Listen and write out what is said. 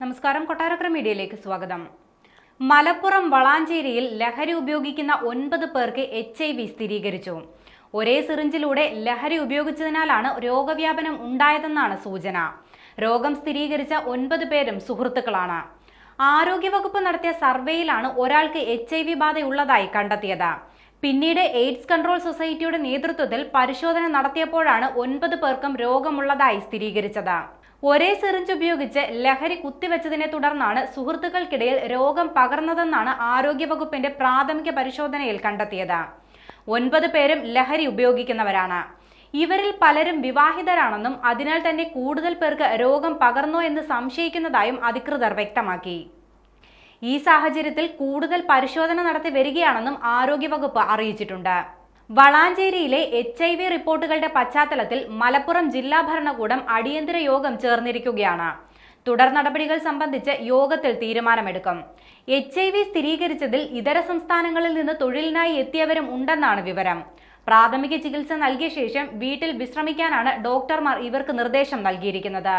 നമസ്കാരം, കൊട്ടാരക്കര മീഡിയയിലേക്ക് സ്വാഗതം. മലപ്പുറം വളാഞ്ചേരിയിൽ ലഹരി ഉപയോഗിക്കുന്ന 9 പേർക്ക് HIV സ്ഥിരീകരിച്ചു. ഒരേ സിറിഞ്ചിലൂടെ ലഹരി ഉപയോഗിച്ചതിനാലാണ് രോഗവ്യാപനം ഉണ്ടായതെന്നാണ് സൂചന. രോഗം സ്ഥിരീകരിച്ച 9 പേരും സുഹൃത്തുക്കളാണ്. ആരോഗ്യവകുപ്പ് നടത്തിയ സർവേയിലാണ് ഒരാൾക്ക് HIV ബാധയുള്ളതായി കണ്ടെത്തിയത്. പിന്നീട് എയ്ഡ്സ് കൺട്രോൾ സൊസൈറ്റിയുടെ നേതൃത്വത്തിൽ പരിശോധന നടത്തിയപ്പോഴാണ് 9 പേർക്കും രോഗമുള്ളതായി സ്ഥിരീകരിച്ചത്. ഒരേ സിറിഞ്ച് ഉപയോഗിച്ച് ലഹരി കുത്തിവെച്ചതിനെ തുടർന്നാണ് സുഹൃത്തുക്കൾക്കിടയിൽ രോഗം പകർന്നതെന്നാണ് ആരോഗ്യവകുപ്പിന്റെ പ്രാഥമിക പരിശോധനയിൽ കണ്ടെത്തിയത്. 9 പേരും ലഹരി ഉപയോഗിക്കുന്നവരാണ്. ഇവരിൽ പലരും വിവാഹിതരാണെന്നും അതിനാൽ തന്നെ കൂടുതൽ പേർക്ക് രോഗം പകർന്നോ എന്ന് സംശയിക്കുന്നതായും അധികൃതർ വ്യക്തമാക്കി. ഈ സാഹചര്യത്തിൽ കൂടുതൽ പരിശോധന നടത്തി വരികയാണെന്നും ആരോഗ്യവകുപ്പ് അറിയിച്ചിട്ടുണ്ട്. വളാഞ്ചേരിയിലെ HIV റിപ്പോർട്ടുകളുടെ പശ്ചാത്തലത്തിൽ മലപ്പുറം ജില്ലാ ഭരണകൂടം അടിയന്തര യോഗം ചേർന്നിരിക്കുകയാണ്. തുടർ നടപടികൾ സംബന്ധിച്ച് യോഗത്തിൽ തീരുമാനമെടുക്കും. HIV സ്ഥിരീകരിച്ചതിൽ ഇതര സംസ്ഥാനങ്ങളിൽ നിന്ന് തൊഴിലിനായി എത്തിയവരും ഉണ്ടെന്നാണ് വിവരം. പ്രാഥമിക ചികിത്സ നൽകിയ ശേഷം വീട്ടിൽ വിശ്രമിക്കാനാണ് ഡോക്ടർമാർ ഇവർക്ക് നിർദ്ദേശം നൽകിയിരിക്കുന്നത്.